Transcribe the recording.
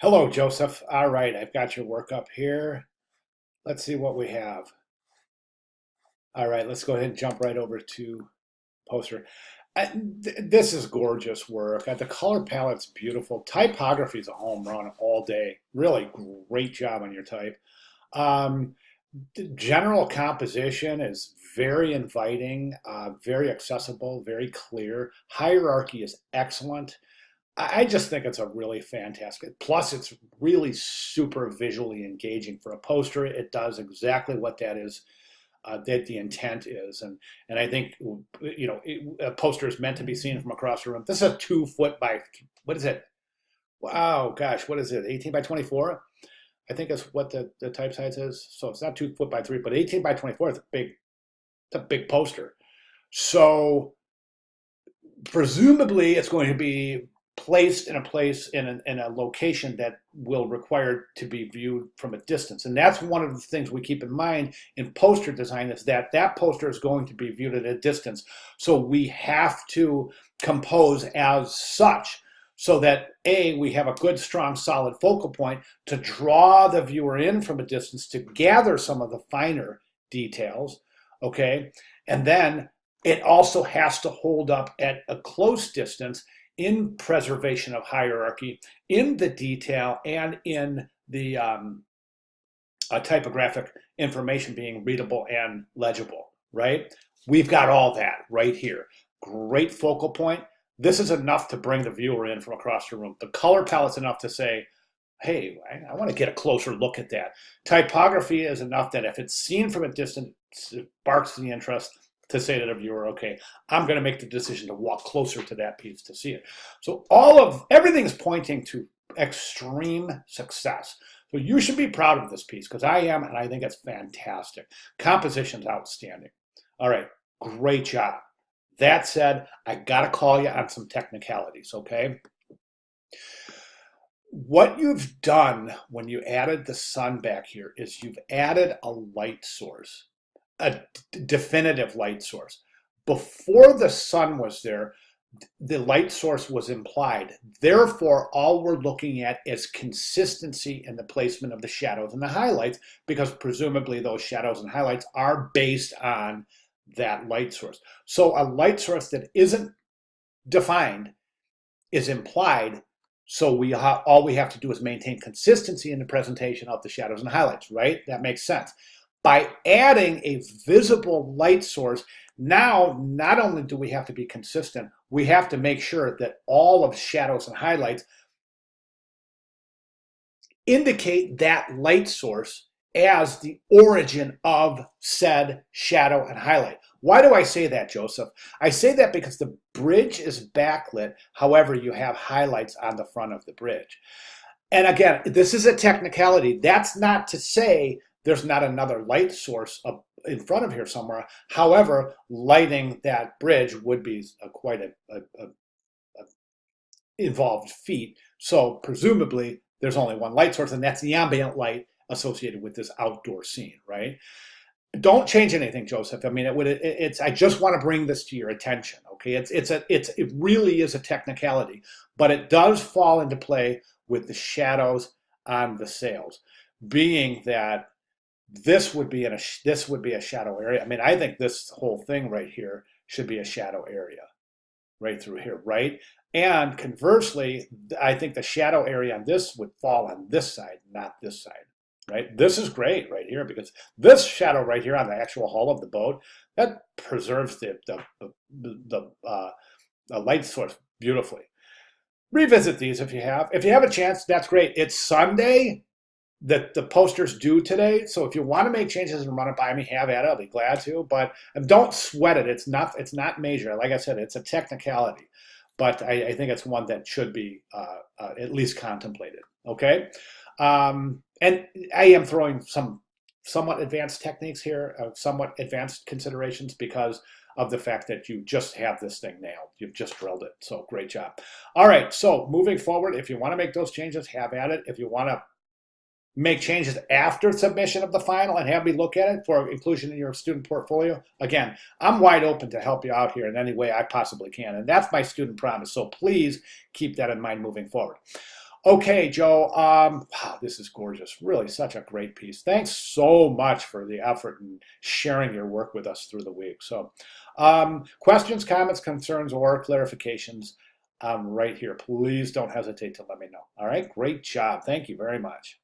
Hello, Joseph. All right, I've got your work up here. Let's see what we have. All right, let's go ahead and jump right over to poster. This is gorgeous work. The color palette's beautiful. Typography is a home run all day. Really great job on your type. Um, the general composition is very inviting, very accessible, very clear. Hierarchy is excellent. I just think it's a really fantastic. Plus, it's really super visually engaging for a poster. It does exactly what that is, that the intent is, and I think a poster is meant to be seen from across the room. This is a 2 foot by what is it? Wow, gosh, what is it? 18 by 24. I think that's what the type size is. So it's not 2 foot by 3, but 18 by 24 is a big. It's a big poster. So presumably it's going to be placed in a place in a location that will require to be viewed from a distance, and that's one of the things we keep in mind in poster design, is that that poster is going to be viewed at a distance, so we have to compose as such so that we have a good strong solid focal point to draw the viewer in from a distance to gather some of the finer details. Okay, and then it also has to hold up at a close distance in preservation of hierarchy, in the detail, and in the typographic information being readable and legible, right? We've got all that right here. Great focal point. This is enough to bring the viewer in from across the room. The color palette's enough to say, hey, I want to get a closer look at that. Typography is enough that if it's seen from a distance, it sparks the interest to say to the viewer, okay, I'm going to make the decision to walk closer to that piece to see it. So everything's pointing to extreme success. So you should be proud of this piece, because I am, and I think it's fantastic. Composition's outstanding. All right, great job. That said, I got to call you on some technicalities, okay? What you've done when you added the sun back here is you've added a light source, a definitive light source. Before the sun was there, the light source was implied. Therefore, all we're looking at is consistency in the placement of the shadows and the highlights, because presumably those shadows and highlights are based on that light source. So a light source that isn't defined is implied. So all we have to do is maintain consistency in the presentation of the shadows and highlights, right? That makes sense. By adding a visible light source, now not only do we have to be consistent, we have to make sure that all of shadows and highlights indicate that light source as the origin of said shadow and highlight. Why do I say that, Joseph? I say that because the bridge is backlit. However, you have highlights on the front of the bridge. And again, this is a technicality. That's not to say there's not another light source in front of here somewhere. However, lighting that bridge would be quite a involved feat. So presumably there's only one light source, and that's the ambient light associated with this outdoor scene, right? Don't change anything, Joseph. I mean, it's. I just want to bring this to your attention. Okay, it really is a technicality, but it does fall into play with the shadows on the sails, being that this would be a shadow area. I mean, I think this whole thing right here should be a shadow area, right through here, right? And conversely, I think the shadow area on this would fall on this side, not this side, right? This is great right here, because this shadow right here on the actual hull of the boat, that preserves the light source beautifully. Revisit these if you have. If you have a chance, that's great. It's Sunday. The poster's due today, so if you want to make changes and run it by me, have at it. I'll be glad to, but don't sweat it. It's not major. Like I said, it's a technicality, but I think it's one that should be at least contemplated. Okay, and I am throwing some somewhat advanced techniques here, somewhat advanced considerations, because of the fact that you just have this thing nailed. You've just drilled it. So great job. All right, so moving forward, if you want to make those changes, have at it. If you want to make changes after submission of the final and have me look at it for inclusion in your student portfolio, again, I'm wide open to help you out here in any way I possibly can. And that's my student promise. So please keep that in mind moving forward. Okay, Joe. Wow, this is gorgeous. Really, such a great piece. Thanks so much for the effort and sharing your work with us through the week. So, questions, comments, concerns, or clarifications, right here. Please don't hesitate to let me know. All right, great job. Thank you very much.